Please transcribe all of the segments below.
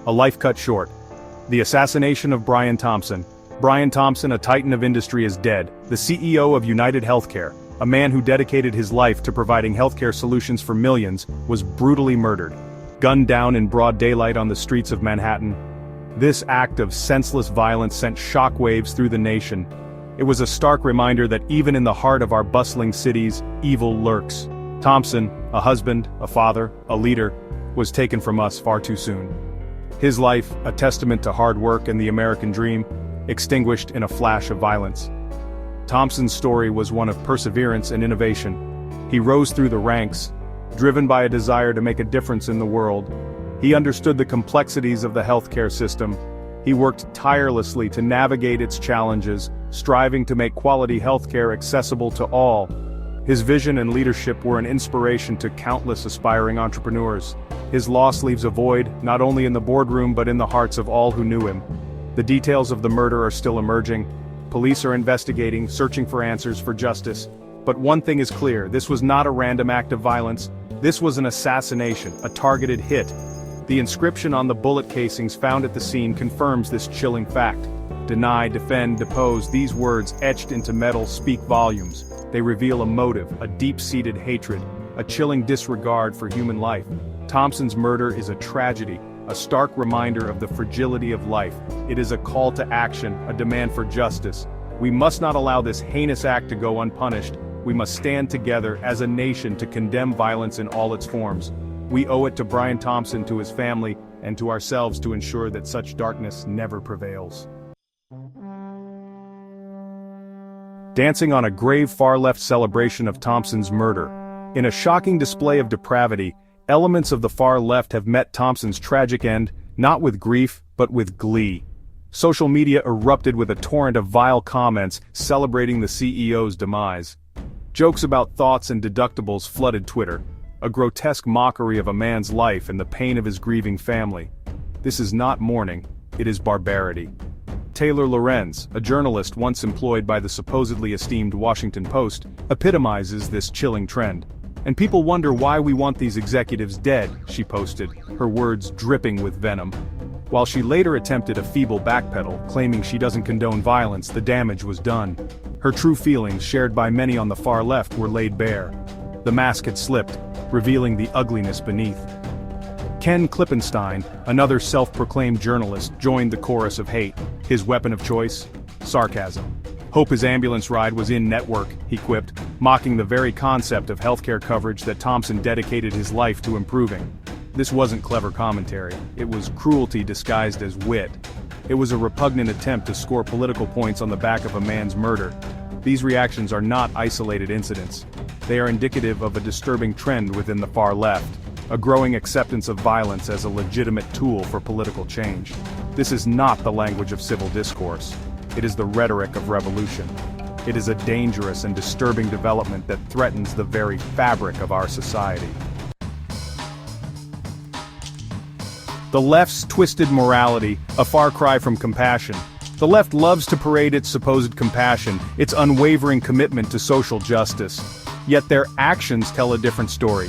A life cut short. The assassination of Brian Thompson. Brian Thompson, a titan of industry, is dead. The CEO of United Healthcare, a man who dedicated his life to providing healthcare solutions for millions, was brutally murdered. Gunned down in broad daylight on the streets of Manhattan. This act of senseless violence sent shockwaves through the nation. It was a stark reminder that even in the heart of our bustling cities, evil lurks. Thompson, a husband, a father, a leader, was taken from us far too soon. His life, a testament to hard work and the American dream, extinguished in a flash of violence. Thompson's story was one of perseverance and innovation. He rose through the ranks, driven by a desire to make a difference in the world. He understood the complexities of the healthcare system. He worked tirelessly to navigate its challenges, striving to make quality healthcare accessible to all. His vision and leadership were an inspiration to countless aspiring entrepreneurs. His loss leaves a void, not only in the boardroom but in the hearts of all who knew him. The details of the murder are still emerging. Police are investigating, searching for answers, for justice. But one thing is clear, this was not a random act of violence. This was an assassination, a targeted hit. The inscription on the bullet casings found at the scene confirms this chilling fact. Deny, defend, depose, these words etched into metal speak volumes. They reveal a motive, a deep-seated hatred, a chilling disregard for human life. Thompson's murder is a tragedy, a stark reminder of the fragility of life. It is a call to action, a demand for justice. We must not allow this heinous act to go unpunished. We must stand together as a nation to condemn violence in all its forms. We owe it to Brian Thompson, to his family, and to ourselves to ensure that such darkness never prevails. Dancing on a grave far-left celebration of Thompson's murder. In a shocking display of depravity, elements of the far left have met Thompson's tragic end, not with grief, but with glee. Social media erupted with a torrent of vile comments celebrating the CEO's demise. Jokes about thoughts and deductibles flooded Twitter, a grotesque mockery of a man's life and the pain of his grieving family. This is not mourning, it is barbarity. Taylor Lorenz, a journalist once employed by the supposedly esteemed Washington Post, epitomizes this chilling trend. And people wonder why we want these executives dead, she posted, her words dripping with venom. While she later attempted a feeble backpedal, claiming she doesn't condone violence, the damage was done. Her true feelings, shared by many on the far left, were laid bare. The mask had slipped, revealing the ugliness beneath. Ken Klippenstein, another self-proclaimed journalist, joined the chorus of hate. His weapon of choice? Sarcasm. Hope his ambulance ride was in network, he quipped, mocking the very concept of healthcare coverage that Thompson dedicated his life to improving. This wasn't clever commentary, it was cruelty disguised as wit. It was a repugnant attempt to score political points on the back of a man's murder. These reactions are not isolated incidents. They are indicative of a disturbing trend within the far left, a growing acceptance of violence as a legitimate tool for political change. This is not the language of civil discourse. It is the rhetoric of revolution. It is a dangerous and disturbing development that threatens the very fabric of our society. The left's twisted morality, a far cry from compassion. The left loves to parade its supposed compassion, its unwavering commitment to social justice. Yet their actions tell a different story.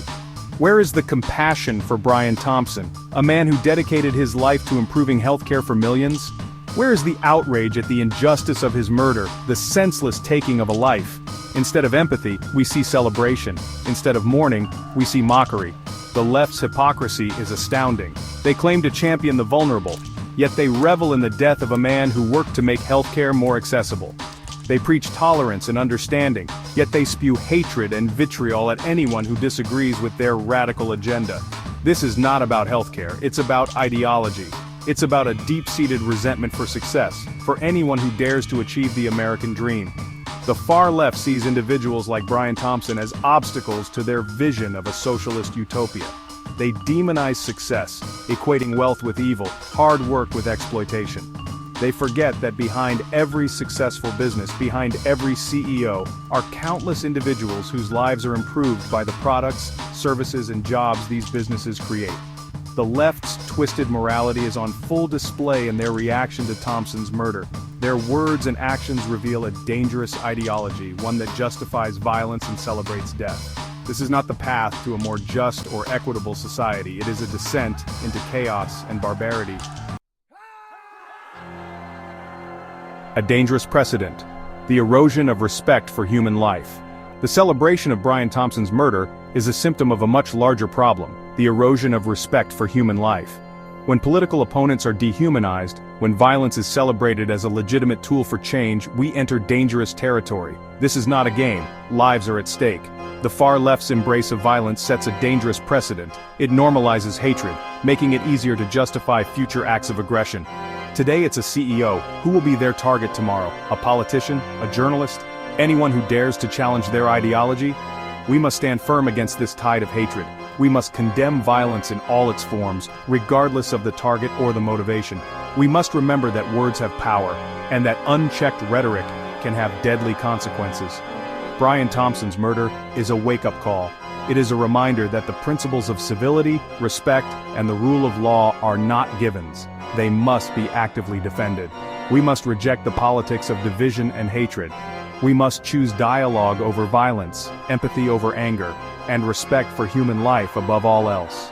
Where is the compassion for Brian Thompson, a man who dedicated his life to improving healthcare for millions? Where is the outrage at the injustice of his murder, the senseless taking of a life? Instead of empathy, we see celebration. Instead of mourning, we see mockery. The left's hypocrisy is astounding. They claim to champion the vulnerable, yet they revel in the death of a man who worked to make healthcare more accessible. They preach tolerance and understanding, yet they spew hatred and vitriol at anyone who disagrees with their radical agenda. This is not about healthcare, it's about ideology. It's about a deep-seated resentment for success, for anyone who dares to achieve the American dream. The far left sees individuals like Brian Thompson as obstacles to their vision of a socialist utopia. They demonize success, equating wealth with evil, hard work with exploitation. They forget that behind every successful business, behind every CEO, are countless individuals whose lives are improved by the products, services, and jobs these businesses create. The left's twisted morality is on full display in their reaction to Thompson's murder. Their words and actions reveal a dangerous ideology, one that justifies violence and celebrates death. This is not the path to a more just or equitable society. It is a descent into chaos and barbarity. A dangerous precedent. The erosion of respect for human life. The celebration of Brian Thompson's murder is a symptom of a much larger problem, the erosion of respect for human life. When political opponents are dehumanized, when violence is celebrated as a legitimate tool for change, we enter dangerous territory. This is not a game. Lives are at stake. The far left's embrace of violence sets a dangerous precedent. It normalizes hatred, making it easier to justify future acts of aggression. Today it's a CEO. Who will be their target tomorrow? A politician? A journalist? Anyone who dares to challenge their ideology? We must stand firm against this tide of hatred. We must condemn violence in all its forms, regardless of the target or the motivation. We must remember that words have power, and that unchecked rhetoric can have deadly consequences. Brian Thompson's murder is a wake-up call. It is a reminder that the principles of civility, respect, and the rule of law are not givens. They must be actively defended. We must reject the politics of division and hatred. We must choose dialogue over violence, empathy over anger, and respect for human life above all else.